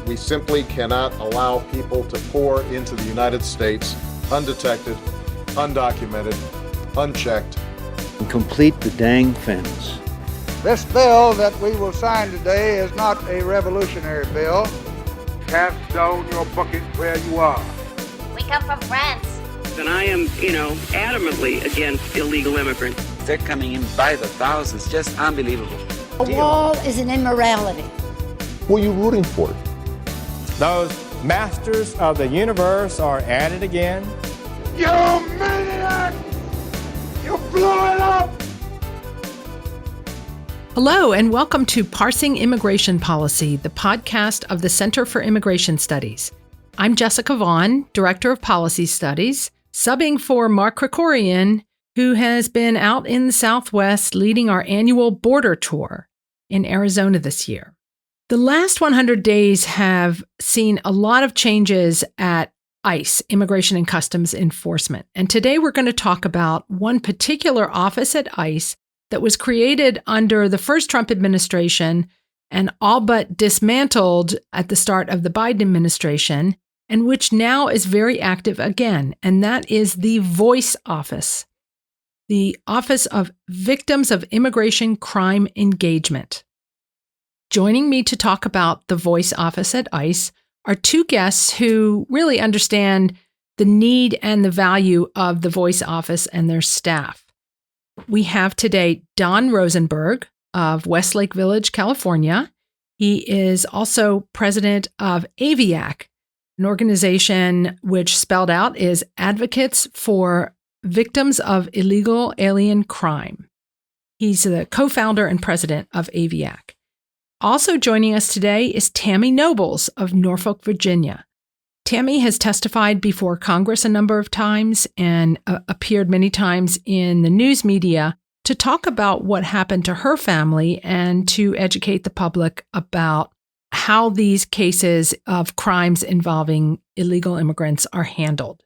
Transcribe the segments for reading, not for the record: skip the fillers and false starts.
We simply cannot allow people to pour into the United States undetected, undocumented, unchecked. And complete the dang fence. This bill that we will sign today is not a revolutionary bill. Cast down your bucket where you are. We come from France. And I am, adamantly against illegal immigrants. They're coming in by the thousands, just unbelievable. A wall is an immorality. Who are you rooting for? Those masters of the universe are at it again. You maniac! You blew it up! Hello, and welcome to Parsing Immigration Policy, the podcast of the Center for Immigration Studies. I'm Jessica Vaughan, Director of Policy Studies, subbing for Mark Krikorian, who has been out in the Southwest leading our annual border tour in Arizona this year. The last 100 days have seen a lot of changes at ICE, Immigration and Customs Enforcement. And today we're going to talk about one particular office at ICE that was created under the first Trump administration and all but dismantled at the start of the Biden administration, and which now is very active again. And that is the VOICE Office, the Office of Victims of Immigration Crime Engagement. Joining me to talk about the VOICE Office at ICE are two guests who really understand the need and the value of the VOICE Office and their staff. We have today Don Rosenberg of Westlake Village, California. He is also president of AVIAC, an organization which spelled out is Advocates for Victims of Illegal Alien Crime. He's the co-founder and president of AVIAC. Also joining us today is Tammy Nobles of Norfolk, Virginia. Tammy has testified before Congress a number of times and appeared many times in the news media to talk about what happened to her family and to educate the public about how these cases of crimes involving illegal immigrants are handled.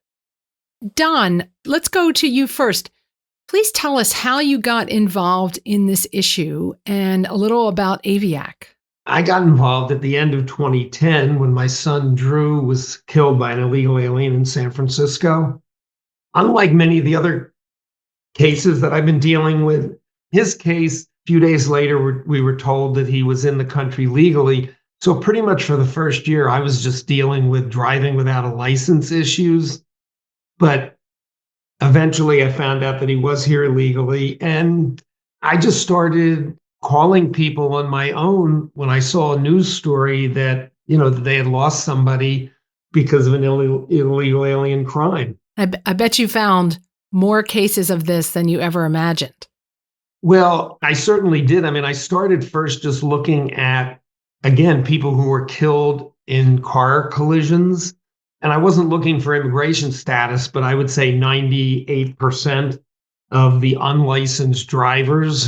Don, let's go to you first. Please tell us how you got involved in this issue and a little about AVIAC. I got involved at the end of 2010 when my son Drew was killed by an illegal alien in San Francisco. Unlike many of the other cases that I've been dealing with, his case, a few days later, we were told that he was in the country legally. So pretty much for the first year, I was just dealing with driving without a license issues. But eventually, I found out that he was here illegally, and I just started calling people on my own when I saw a news story that, that they had lost somebody because of an illegal alien crime. I bet you found more cases of this than you ever imagined. Well, I certainly did. I mean, I started first just looking at, again, people who were killed in car collisions. And I wasn't looking for immigration status, but I would say 98% of the unlicensed drivers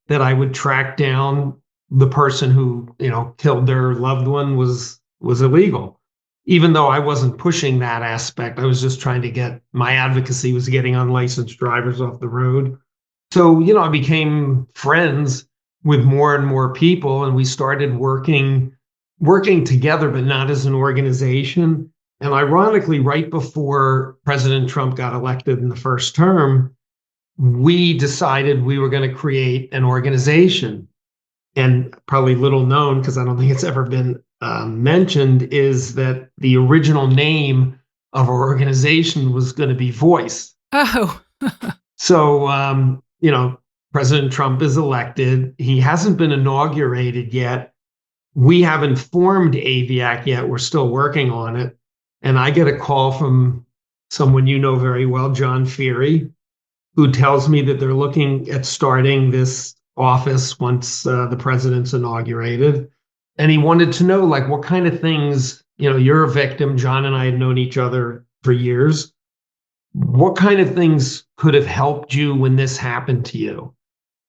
that I would track down, the person who, killed their loved one was illegal. Even though I wasn't pushing that aspect, I was just trying to get, my advocacy was getting unlicensed drivers off the road. So, I became friends with more and more people, and we started working together, but not as an organization. And ironically, right before President Trump got elected in the first term, we decided we were going to create an organization. And probably little known, because I don't think it's ever been mentioned, is that the original name of our organization was going to be VOICE. Oh. So, President Trump is elected. He hasn't been inaugurated yet. We haven't formed AVIAC yet. We're still working on it. And I get a call from someone you know very well, John Feary, who tells me that they're looking at starting this office once the president's inaugurated. And he wanted to know, what kind of things, you're a victim. John and I had known each other for years. What kind of things could have helped you when this happened to you?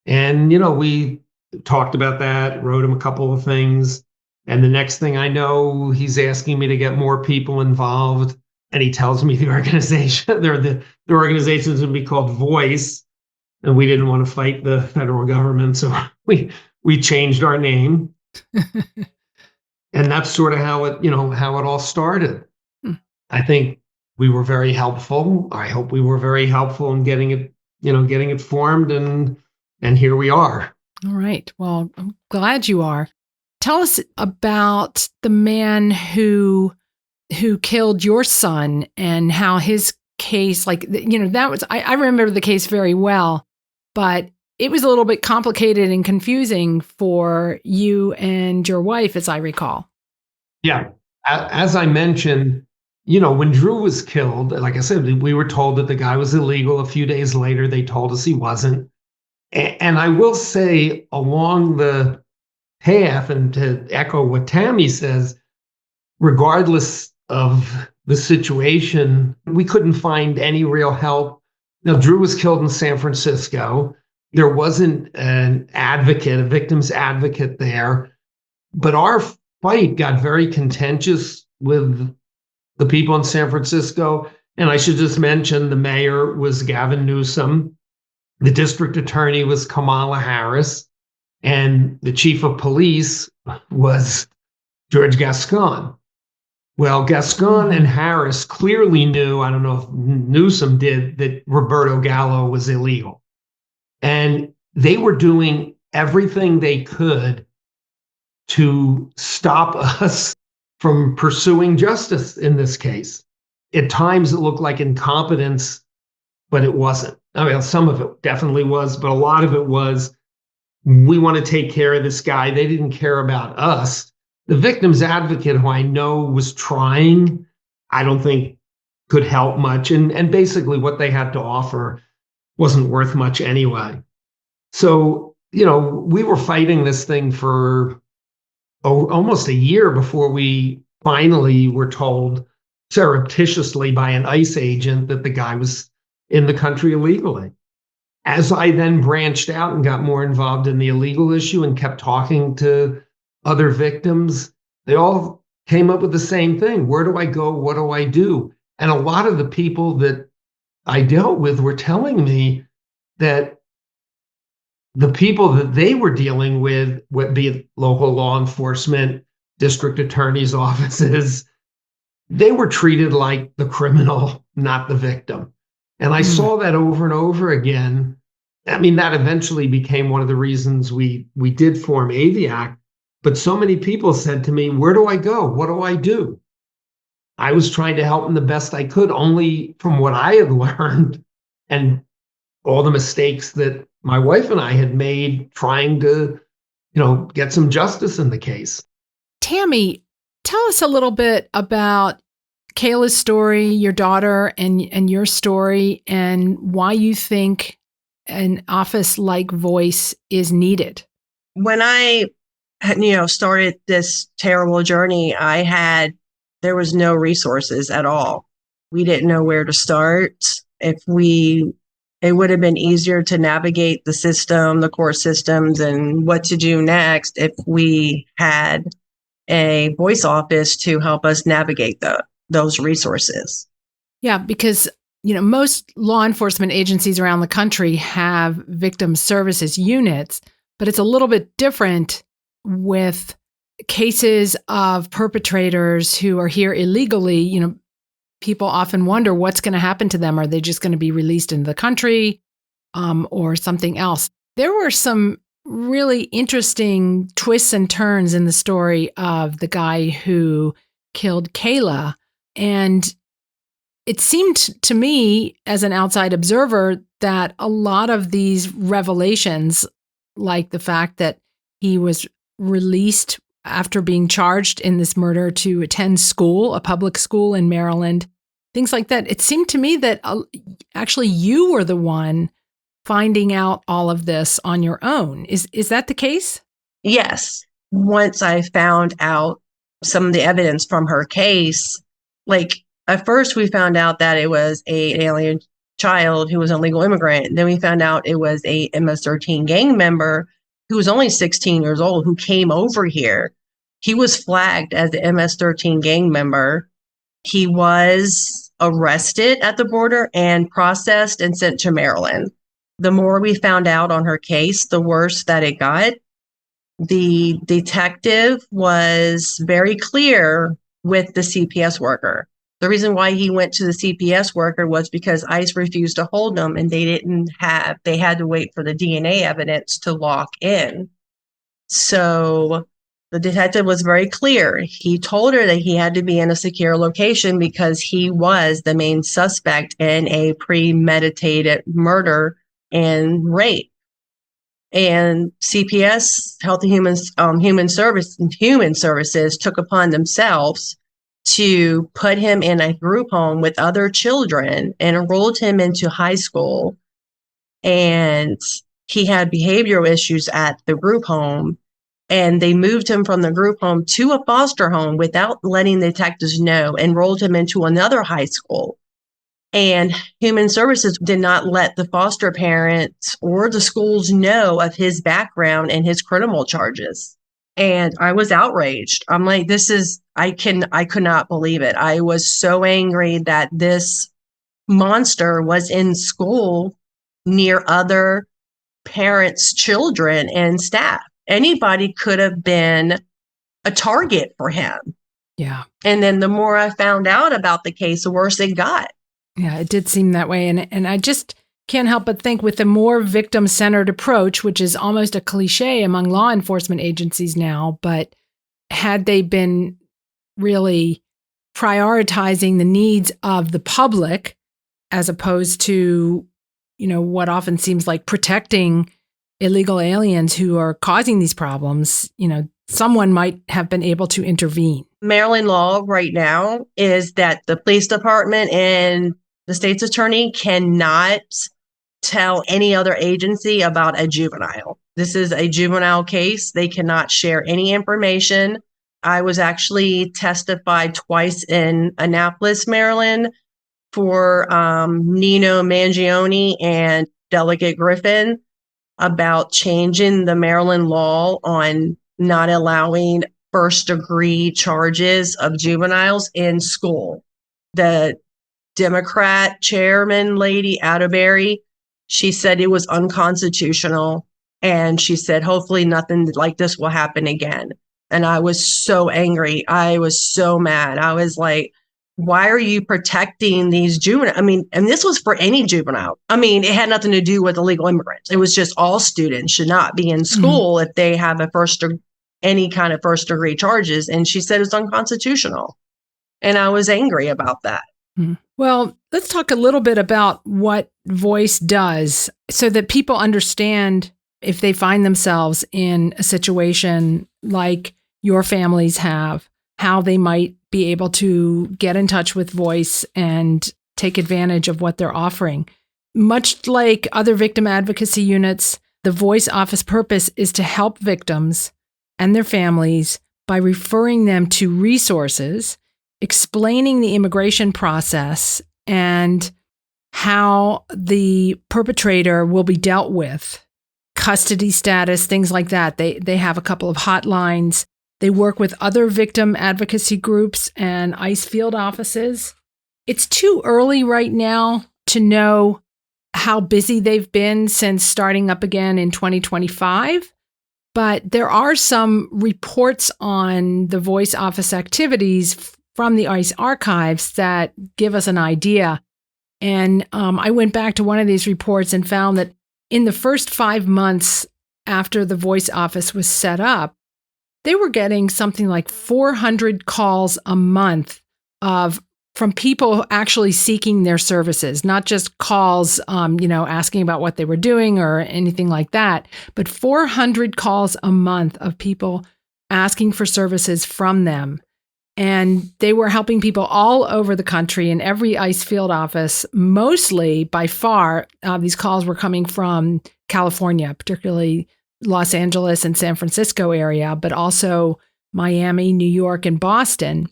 And, we talked about that, wrote him a couple of things. And the next thing I know, he's asking me to get more people involved. And he tells me the organization, the organization is going to be called VOICE. And we didn't want to fight the federal government. So we changed our name. And that's sort of how it all started. I think we were very helpful. I hope we were very helpful in getting it formed, and here we are. All right. Well, I'm glad you are. Tell us about the man who killed your son and how his case, I remember the case very well, but it was a little bit complicated and confusing for you and your wife, as I recall. Yeah. As I mentioned, when Drew was killed, like I said, we were told that the guy was illegal. A few days later, they told us he wasn't. And I will say, along the path, and to echo what Tammy says, regardless of the situation, we couldn't find any real help. Now, Drew was killed in San Francisco. There wasn't a victim's advocate there. But our fight got very contentious with the people in San Francisco. And I should just mention the mayor was Gavin Newsom. The district attorney was Kamala Harris. And the chief of police was George Gascon. Well, Gascon and Harris clearly knew, I don't know if Newsom did, that Roberto Gallo was illegal. And they were doing everything they could to stop us from pursuing justice in this case. At times it looked like incompetence, but it wasn't. I mean, some of it definitely was, but a lot of it was, we want to take care of this guy. They didn't care about us. The victim's advocate, who I know was trying, I don't think could help much. And basically what they had to offer wasn't worth much anyway. So, we were fighting this thing for almost a year before we finally were told surreptitiously by an ICE agent that the guy was in the country illegally. As I then branched out and got more involved in the illegal issue and kept talking to other victims, they all came up with the same thing. Where do I go? What do I do? And a lot of the people that I dealt with were telling me that the people that they were dealing with, be it local law enforcement, district attorneys' offices, they were treated like the criminal, not the victim. And I saw that over and over again. I mean, that eventually became one of the reasons we did form AVIAC. But so many people said to me, where do I go? What do I do? I was trying to help them the best I could, only from what I had learned and all the mistakes that my wife and I had made trying to, get some justice in the case. Tammy, tell us a little bit about Kayla's story, your daughter, and your story, and why you think an office-like voice is needed. When I, started this terrible journey, there was no resources at all. We didn't know where to start. It would have been easier to navigate the system, the court systems, and what to do next if we had a voice office to help us navigate those resources. Yeah, because most law enforcement agencies around the country have victim services units, but it's a little bit different with cases of perpetrators who are here illegally. People often wonder what's going to happen to them. Are they just going to be released into the country or something else? There were some really interesting twists and turns in the story of the guy who killed Kayla. And it seemed to me, as an outside observer, that a lot of these revelations, like the fact that he was released after being charged in this murder to attend school, a public school in Maryland, things like that. It seemed to me that actually you were the one finding out all of this on your own. Is that the case? Yes. Once I found out some of the evidence from her case, at first we found out that it was an alien child who was an illegal immigrant. Then we found out it was a MS-13 gang member who was only 16 years old who came over here. He was flagged as an MS-13 gang member. He was arrested at the border and processed and sent to Maryland. The more we found out on her case, the worse that it got. The detective was very clear with the CPS worker. The reason why he went to the CPS worker was because ICE refused to hold him, and they had to wait for the DNA evidence to lock in. So the detective was very clear. He told her that he had to be in a secure location because he was the main suspect in a premeditated murder and rape. And CPS, Health and Human Services, took upon themselves to put him in a group home with other children and enrolled him into high school. And he had behavioral issues at the group home. And they moved him from the group home to a foster home without letting the detectives know, enrolled him into another high school. And Human Services did not let the foster parents or the schools know of his background and his criminal charges. And I was outraged. I'm like, I could not believe it. I was so angry that this monster was in school near other parents' children and staff. Anybody could have been a target for him. Yeah. And then the more I found out about the case, the worse it got. Yeah, it did seem that way. And I just can't help but think with a more victim-centered approach, which is almost a cliche among law enforcement agencies now, but had they been really prioritizing the needs of the public as opposed to, what often seems like protecting illegal aliens who are causing these problems, someone might have been able to intervene. Maryland law right now is that the police department and the state's attorney cannot tell any other agency about a juvenile. This is a juvenile case. They cannot share any information. I was actually testified twice in Annapolis, Maryland for Nino Mangione and Delegate Griffin about changing the Maryland law on not allowing first-degree charges of juveniles in school. The Democrat chairman, Lady Atterbury, she said it was unconstitutional, and she said, hopefully nothing like this will happen again. And I was so angry. I was so mad. I was like, why are you protecting these juveniles? I mean, and this was for any juvenile. I mean, it had nothing to do with illegal immigrants. It was just all students should not be in school if they have any kind of first degree charges. And she said it's unconstitutional. And I was angry about that. Well, let's talk a little bit about what Voice does so that people understand if they find themselves in a situation like your families have, how they might be able to get in touch with Voice and take advantage of what they're offering. Much like other victim advocacy units, the Voice office purpose is to help victims and their families by referring them to resources, explaining the immigration process and how the perpetrator will be dealt with, custody status, things like that. They have a couple of hotlines. They work with other victim advocacy groups and ICE field offices. It's too early right now to know how busy they've been since starting up again in 2025. But there are some reports on the Voice office activities from the ICE archives that give us an idea. And I went back to one of these reports and found that in the first 5 months after the Voice office was set up, they were getting something like 400 calls a month from people actually seeking their services, not just calls, asking about what they were doing or anything like that, but 400 calls a month of people asking for services from them. And they were helping people all over the country in every ICE field office. Mostly, by far, these calls were coming from California, particularly Los Angeles and San Francisco area, but also Miami, New York, and Boston.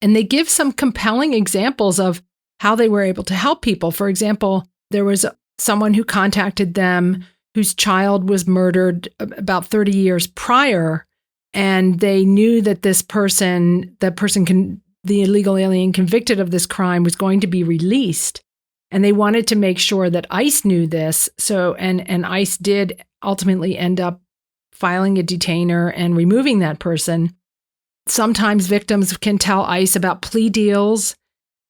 And they give some compelling examples of how they were able to help people. For example, there was someone who contacted them whose child was murdered about 30 years prior, and they knew that the illegal alien convicted of this crime was going to be released. And they wanted to make sure that ICE knew this. So, and ICE did ultimately end up filing a detainer and removing that person. Sometimes victims can tell ICE about plea deals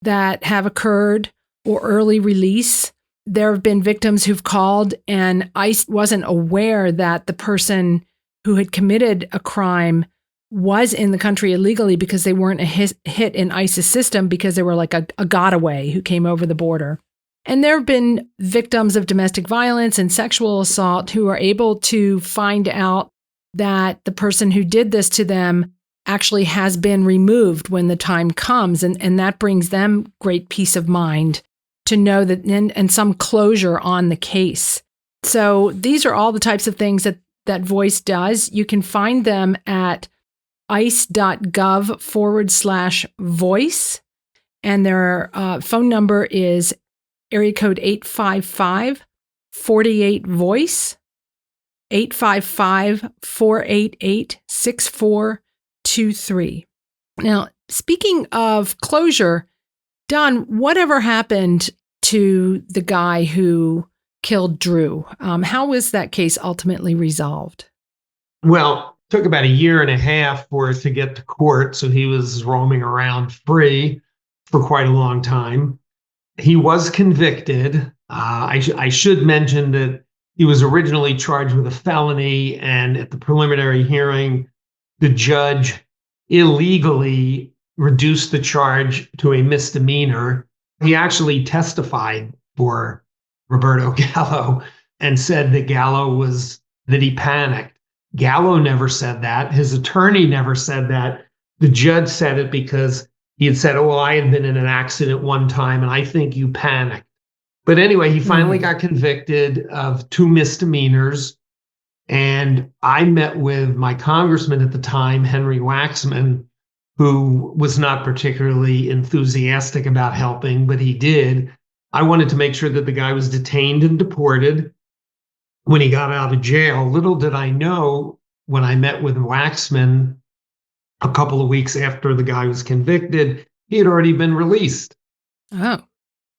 that have occurred or early release. There have been victims who've called and ICE wasn't aware that the person who had committed a crime was in the country illegally because they weren't a hit in ICE's system because they were like a gotaway who came over the border. And there have been victims of domestic violence and sexual assault who are able to find out that the person who did this to them actually has been removed when the time comes. And that brings them great peace of mind to know that and some closure on the case. So these are all the types of things that Voice does. You can find them at ice.gov/voice. And their phone number is area code 855-48-VOICE, 855-488-6423. Now, speaking of closure, Don, whatever happened to the guy who killed Drew? How was that case ultimately resolved? Well, it took about 1.5 years for it to get to court, so he was roaming around free for quite a long time. He was convicted. I should mention that he was originally charged with a felony, and at the preliminary hearing, the judge illegally reduced the charge to a misdemeanor. He actually testified for Roberto Gallo and said that that he panicked. Gallo never said that. His attorney never said that. The judge said it because he had said, "Oh, I had been in an accident one time, and I think you panicked." But anyway, he finally got convicted of 2 misdemeanors. And I met with my congressman at the time, Henry Waxman, who was not particularly enthusiastic about helping, but he did. I wanted to make sure that the guy was detained and deported when he got out of jail. Little did I know, when I met with Waxman a couple of weeks after the guy was convicted, he had already been released. Oh.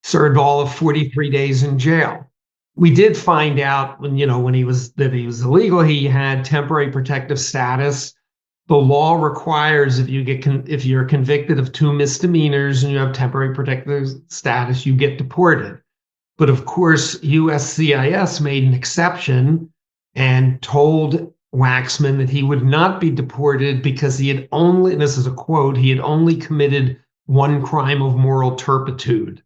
Served all of 43 days in jail. We did find out that he was illegal. He had temporary protective status. The law requires if you're convicted of 2 misdemeanors and you have temporary protective status, you get deported. But of course, USCIS made an exception and told Waxman that he would not be deported because he had only, and this is a quote, he had only committed 1 crime of moral turpitude.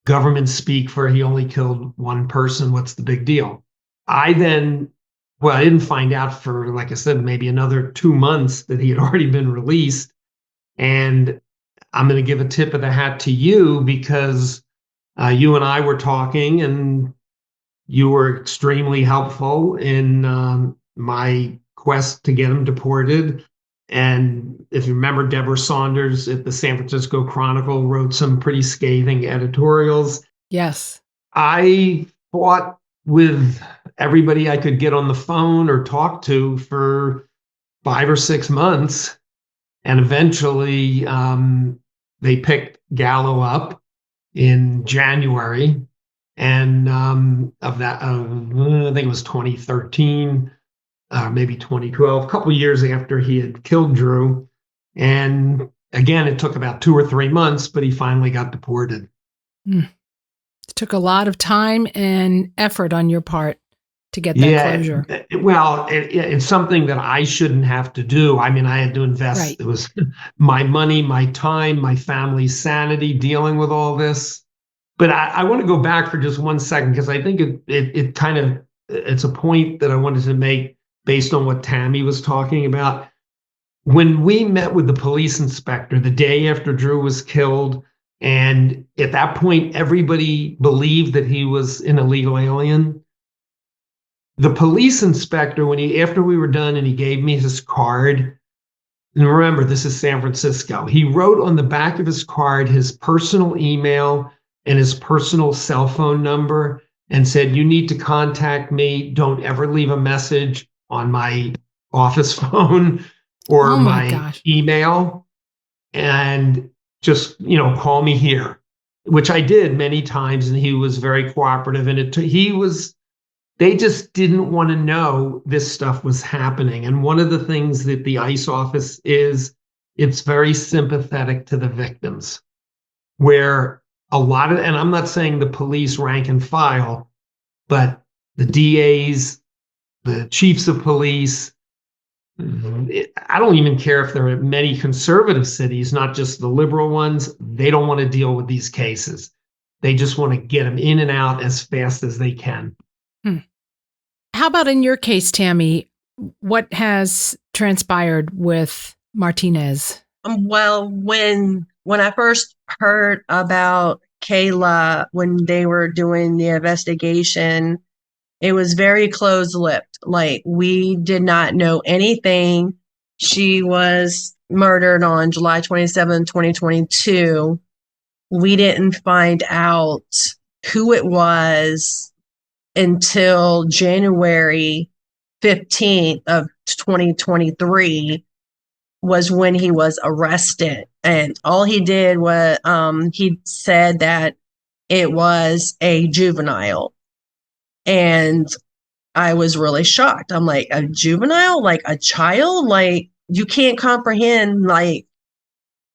Government speak for he only killed 1 person. What's the big deal? I didn't find out for, like I said, maybe another 2 months that he had already been released. And I'm going to give a tip of the hat to you because you and I were talking and you were extremely helpful in my quest to get him deported. And if you remember, Deborah Saunders at the San Francisco Chronicle wrote some pretty scathing editorials. Yes. I fought with everybody I could get on the phone or talk to for 5 or 6 months. And eventually they picked Gallo up in January. And I think it was 2013. Maybe 2012, a couple of years after he had killed Drew. And again, it took about 2 or 3 months, but he finally got deported. It took a lot of time and effort on your part to get that closure. Well, it's something that I shouldn't have to do. I mean, I had to invest. Right. It was my money, my time, my family's sanity dealing with all this. But I want to go back for just 1 second because I think it's a point that I wanted to make based on what Tammy was talking about. When we met with the police inspector the day after Drew was killed, and at that point, everybody believed that he was an illegal alien. The police inspector, after we were done and he gave me his card, and remember, this is San Francisco, he wrote on the back of his card his personal email and his personal cell phone number and said, "You need to contact me. Don't ever leave a message on my office phone or my email, and just, call me here," which I did many times. And he was very cooperative. And he was They just didn't want to know this stuff was happening. And one of the things that the ICE office is, it's very sympathetic to the victims, where a lot of, and I'm not saying the police rank and file, but the DAs, the chiefs of police, I don't even care if there are many conservative cities, not just the liberal ones. They don't want to deal with these cases. They just want to get them in and out as fast as they can. How about in your case, Tammy? What has transpired with Martinez? Well, when I first heard about Kayla, when they were doing the investigation, it was very closed-lipped. Like, we did not know anything. She was murdered on July 27, 2022. We didn't find out who it was until January 15th of 2023 was when he was arrested. And all he did was he said that it was a juvenile. And I was really shocked. I'm like, a juvenile? Like a child? Like, you can't comprehend, like,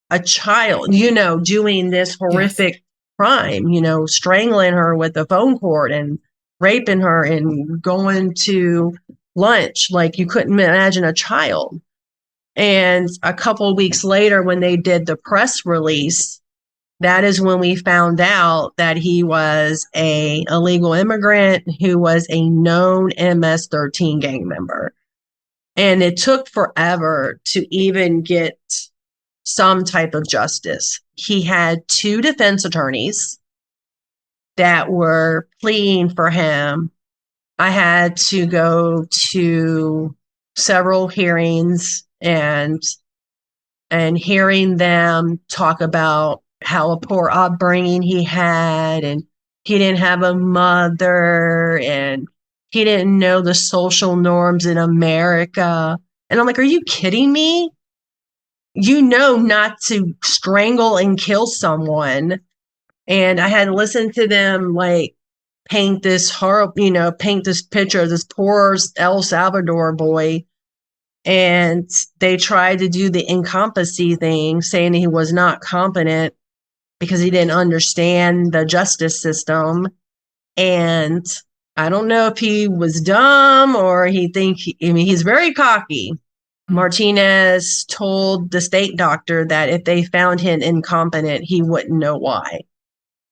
a child, doing this horrific crime, strangling her with a phone cord and raping her and going to lunch. Like, you couldn't imagine a child. And a couple of weeks later, when they did the press release, that is when we found out that he was an illegal immigrant who was a known MS-13 gang member. And it took forever to even get some type of justice. He had 2 defense attorneys that were pleading for him. I had to go to several hearings and hearing them talk about how a poor upbringing he had, and he didn't have a mother, and he didn't know the social norms in America. And I'm like, are you kidding me? You know not to strangle and kill someone. And I had to listen to them like paint this picture of this poor El Salvador boy. And they tried to do the incompetency thing, saying he was not competent because he didn't understand the justice system. And I don't know if he was dumb or he's very cocky. Martinez told the state doctor that if they found him incompetent, he wouldn't know why.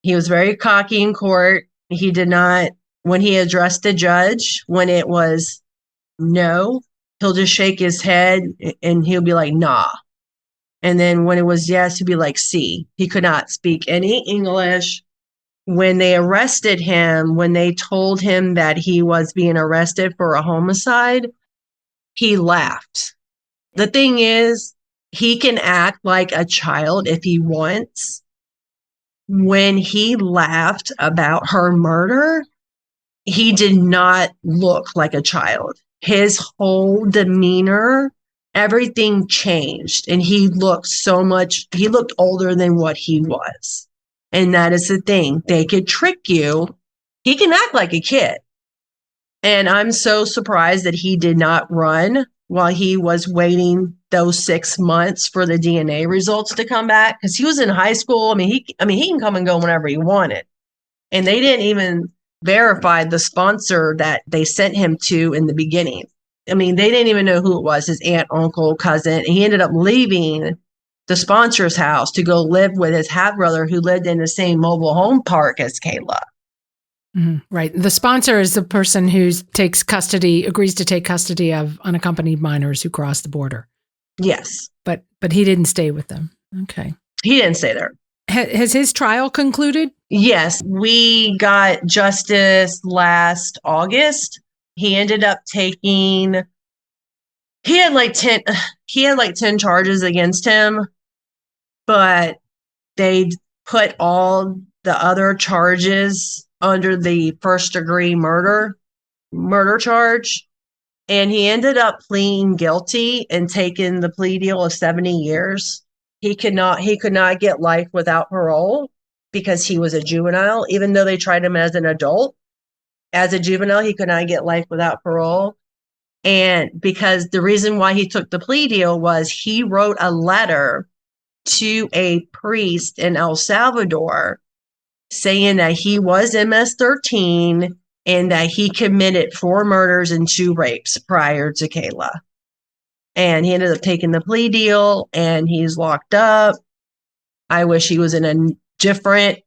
He was very cocky in court. He did not, when he addressed the judge, when it was no, he'll just shake his head and he'll be like, nah. And then when it was yes, he'd be like, see. He could not speak any English. When they arrested him, when they told him that he was being arrested for a homicide, he laughed. The thing is, he can act like a child if he wants. When he laughed about her murder, he did not look like a child. His whole demeanor, everything changed. And he looked older than what he was. And that is the thing. They could trick you. He can act like a kid. And I'm so surprised that he did not run while he was waiting those 6 months for the DNA results to come back. Because he was in high school. He can come and go whenever he wanted. And they didn't even verify the sponsor that they sent him to in the beginning. They didn't even know who it was, his aunt, uncle, cousin. And he ended up leaving the sponsor's house to go live with his half-brother who lived in the same mobile home park as Kayla. Right. The sponsor is the person who agrees to take custody of unaccompanied minors who cross the border. Yes. But he didn't stay with them. Okay. He didn't stay there. Has his trial concluded? Yes. We got justice last August. He ended up taking, he had like 10 charges against him, but they put all the other charges under the first-degree murder charge. And he ended up pleading guilty and taking the plea deal of 70 years. He could not get life without parole because he was a juvenile, even though they tried him as an adult. as a juvenile, he could not get life without parole. And because the reason why he took the plea deal was he wrote a letter to a priest in El Salvador saying that he was MS-13 and that he committed 4 murders and 2 rapes prior to Kayla. And he ended up taking the plea deal and he's locked up. I wish he was in a different,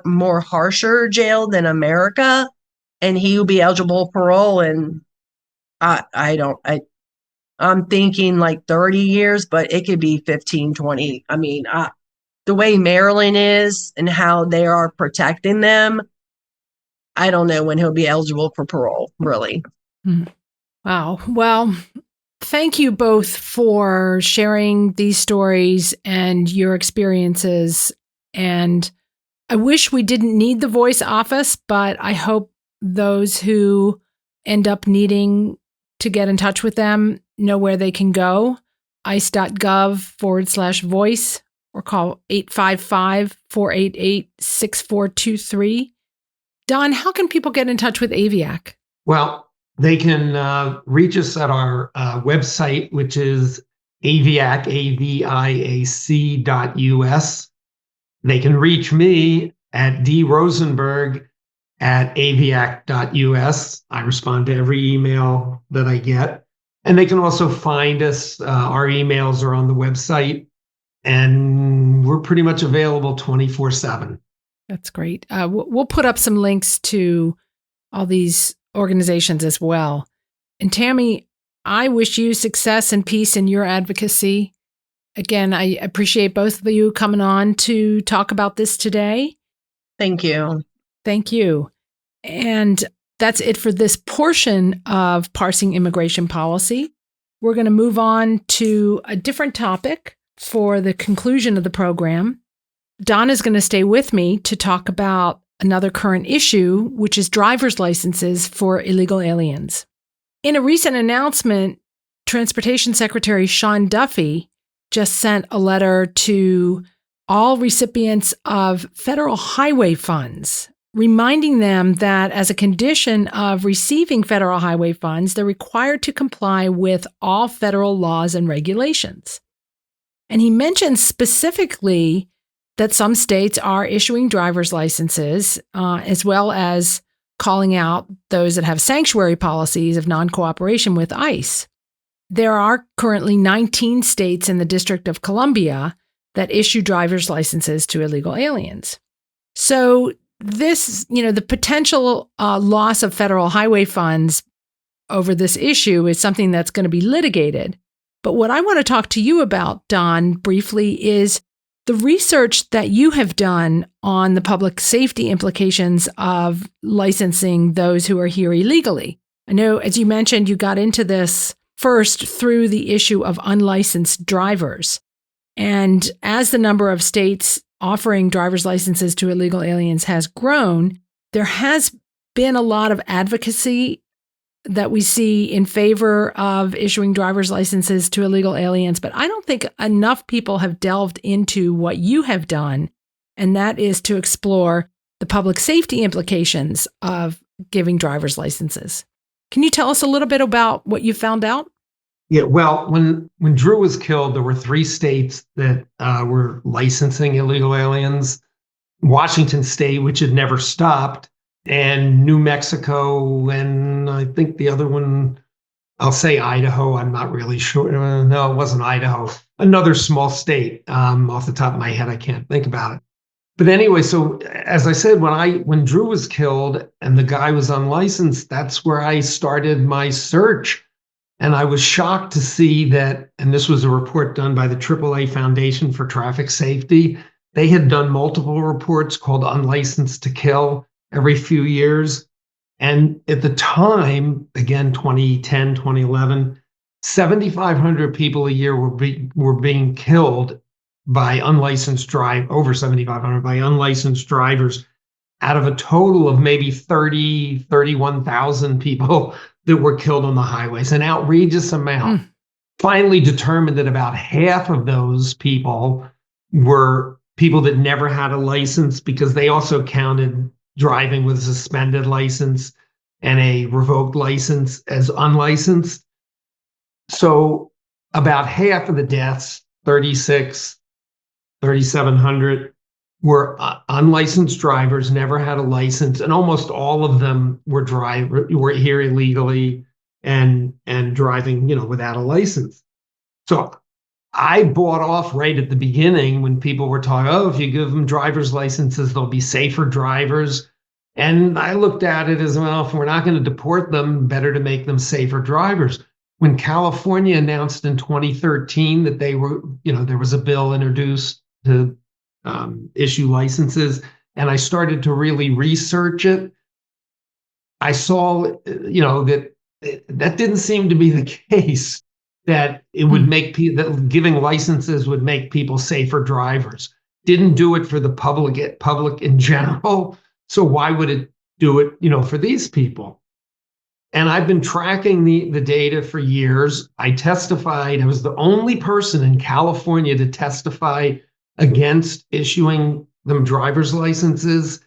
more harsher jail than America, and he would be eligible for parole. And I'm thinking like 30 years, but it could be 15, 20. I mean, the way Maryland is and how they are protecting them, I don't know when he'll be eligible for parole, really. Wow. Well, thank you both for sharing these stories and your experiences. And I wish we didn't need the voice office, but I hope those who end up needing to get in touch with them know where they can go. ice.gov/voice or call 855-488-6423. Don, how can people get in touch with AVIAC? Well, they can reach us at our website, which is aviac, aviac.us. They can reach me at drosenberg@aviac.us. I respond to every email that I get. And they can also find us. Our emails are on the website, and we're pretty much available 24/7. That's great. We'll put up some links to all these organizations as well. And Tammy, I wish you success and peace in your advocacy. Again, I appreciate both of you coming on to talk about this today. Thank you. Thank you. And that's it for this portion of Parsing Immigration Policy. We're going to move on to a different topic for the conclusion of the program. Don is going to stay with me to talk about another current issue, which is driver's licenses for illegal aliens. In a recent announcement, Transportation Secretary Sean Duffy just sent a letter to all recipients of federal highway funds, reminding them that as a condition of receiving federal highway funds, they're required to comply with all federal laws and regulations. And he mentions specifically that some states are issuing driver's licenses, as well as calling out those that have sanctuary policies of non-cooperation with ICE. There are currently 19 states in the District of Columbia that issue driver's licenses to illegal aliens. So this, the potential loss of federal highway funds over this issue is something that's going to be litigated. But what I want to talk to you about, Don, briefly, is the research that you have done on the public safety implications of licensing those who are here illegally. I know, as you mentioned, you got into this first through the issue of unlicensed drivers. And as the number of states offering driver's licenses to illegal aliens has grown, there has been a lot of advocacy that we see in favor of issuing driver's licenses to illegal aliens. But I don't think enough people have delved into what you have done, and that is to explore the public safety implications of giving driver's licenses. Can you tell us a little bit about what you found out? Yeah, well, when Drew was killed, there were 3 states that were licensing illegal aliens. Washington State, which had never stopped, and New Mexico, and I think the other one, I'll say Idaho. I'm not really sure. No, it wasn't Idaho. Another small state. Off the top of my head, I can't think about it. But anyway, so as I said, when Drew was killed and the guy was unlicensed, that's where I started my search. And I was shocked to see that, and this was a report done by the AAA Foundation for Traffic Safety. They had done multiple reports called Unlicensed to Kill every few years. And at the time, again, 2010, 2011, 7,500 people a year were being killed by unlicensed over 7,500 by unlicensed drivers out of a total of maybe 31,000 people that were killed on the highways, an outrageous amount. Finally determined that about half of those people were people that never had a license, because they also counted driving with a suspended license. and a revoked license as unlicensed. So about half of the deaths, 3,700, were unlicensed drivers, never had a license, and almost all of them were here illegally and driving, without a license. So I bought off right at the beginning when people were talking, oh, if you give them driver's licenses, they'll be safer drivers. And I looked at it as, well, if we're not going to deport them, better to make them safer drivers. When California announced in 2013 that there was a bill introduced to issue licenses, and I started to really research it, I saw, that didn't seem to be the case, that it would make that giving licenses would make people safer drivers. Didn't do it for the public in general. So why would it do it, for these people? And I've been tracking the data for years. I testified. I was the only person in California to testify against issuing them driver's licenses,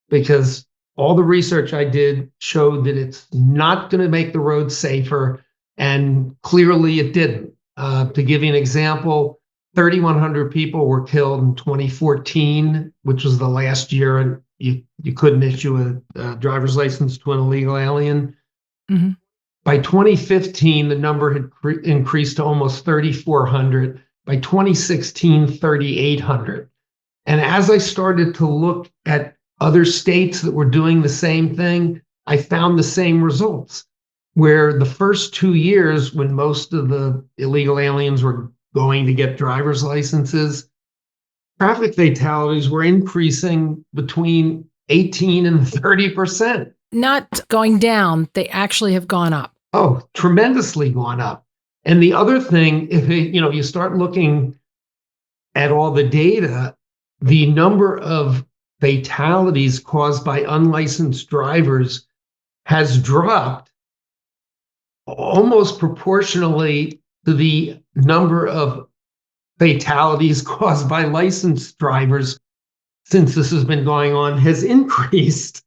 because all the research I did showed that it's not going to make the roads safer. And clearly it didn't. To give you an example, 3,100 people were killed in 2014, which was the last year, and you couldn't issue a driver's license to an illegal alien. Mm-hmm. By 2015, the number had increased to almost 3,400. By 2016, 3,800. And as I started to look at other states that were doing the same thing, I found the same results, where the first 2 years, when most of the illegal aliens were going to get driver's licenses, traffic fatalities were increasing between 18 and 30%. Not going down, they actually have gone up. Oh, tremendously gone up. And the other thing, if you start looking at all the data, the number of fatalities caused by unlicensed drivers has dropped almost proportionally to the number of fatalities caused by licensed drivers since this has been going on has increased.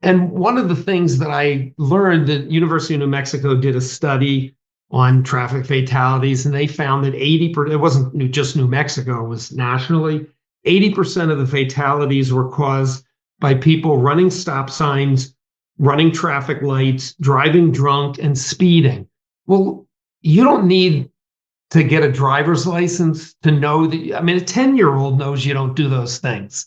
And one of the things that I learned, the University of New Mexico did a study on traffic fatalities, and they found that 80%, it wasn't just New Mexico, it was nationally, 80% of the fatalities were caused by people running stop signs, running traffic lights, driving drunk, and speeding. Well, you don't need to get a driver's license to know that, a 10-year-old knows you don't do those things.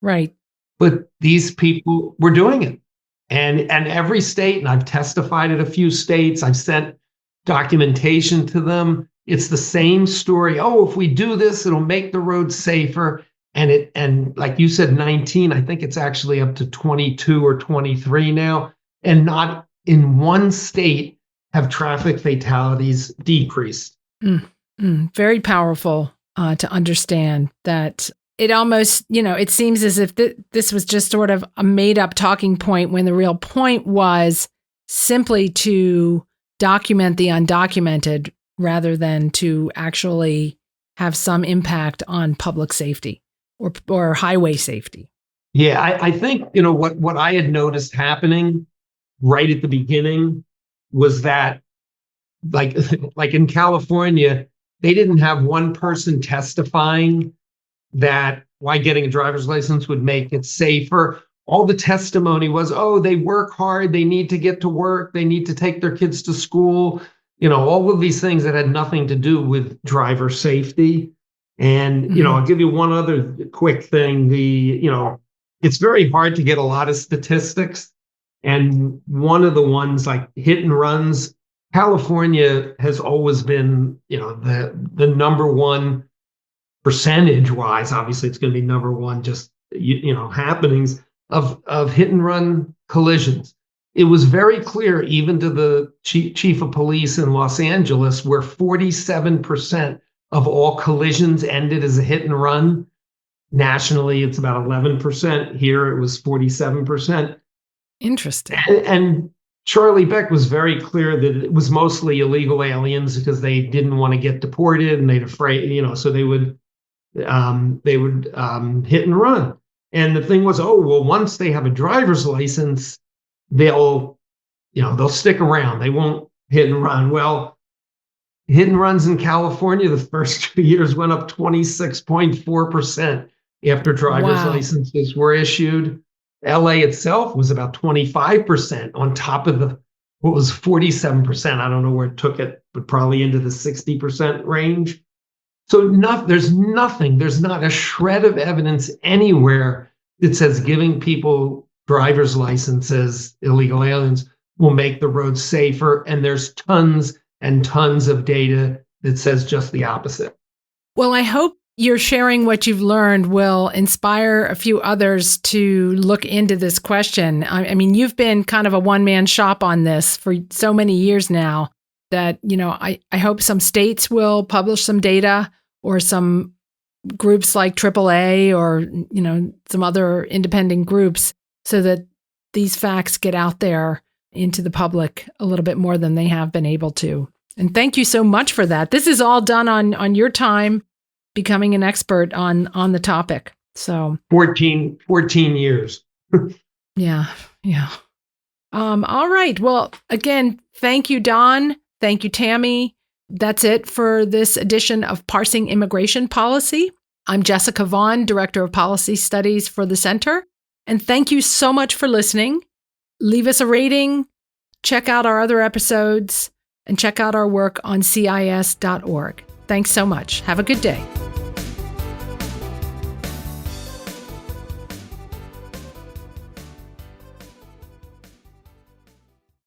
Right. But these people were doing it. And every state, and I've testified at a few states, I've sent documentation to them. It's the same story. Oh, if we do this, it'll make the roads safer. And like you said, 19, I think it's actually up to 22 or 23 now. And not in one state have traffic fatalities decreased. Very powerful to understand that. It almost, it seems as if this was just sort of a made up talking point, when the real point was simply to document the undocumented rather than to actually have some impact on public safety or highway safety. Yeah, I think, what I had noticed happening right at the beginning was that, like in California, they didn't have one person testifying that why getting a driver's license would make it safer. All the testimony was, oh, they work hard, they need to get to work, they need to take their kids to school, all of these things that had nothing to do with driver safety. And, I'll give you one other quick thing. It's very hard to get a lot of statistics. And one of the ones, like hit and runs, California has always been, the number one percentage-wise. Obviously, it's going to be number one, just, happenings of hit and run collisions. It was very clear, even to the chief of police in Los Angeles, where 47% of all collisions ended as a hit and run. Nationally, it's about 11%. Here, it was 47%. Interesting. And Charlie Beck was very clear that it was mostly illegal aliens because they didn't want to get deported and they'd afraid, so they would hit and run. And the thing was, once they have a driver's license, they'll they'll stick around. They won't hit and run. Well, hit and runs in California the first 2 years went up 26.4% after driver's licenses were issued. LA itself was about 25% on top of what was 47%. I don't know where it took it, but probably into the 60% range. So there's not a shred of evidence anywhere that says giving people driver's licenses, illegal aliens, will make the roads safer. And there's tons and tons of data that says just the opposite. Well, I hope you're sharing what you've learned will inspire a few others to look into this question. I mean, you've been kind of a one-man shop on this for so many years now that, I hope some states will publish some data, or some groups like AAA or, some other independent groups, so that these facts get out there into the public a little bit more than they have been able to. And thank you so much for that. This is all done on your time becoming an expert on the topic. So 14 years. Yeah. All right. Well, again, thank you, Don. Thank you, Tammy. That's it for this edition of Parsing Immigration Policy. I'm Jessica Vaughan, Director of Policy Studies for the Center. And thank you so much for listening. Leave us a rating, check out our other episodes, and check out our work on CIS.org. Thanks so much. Have a good day.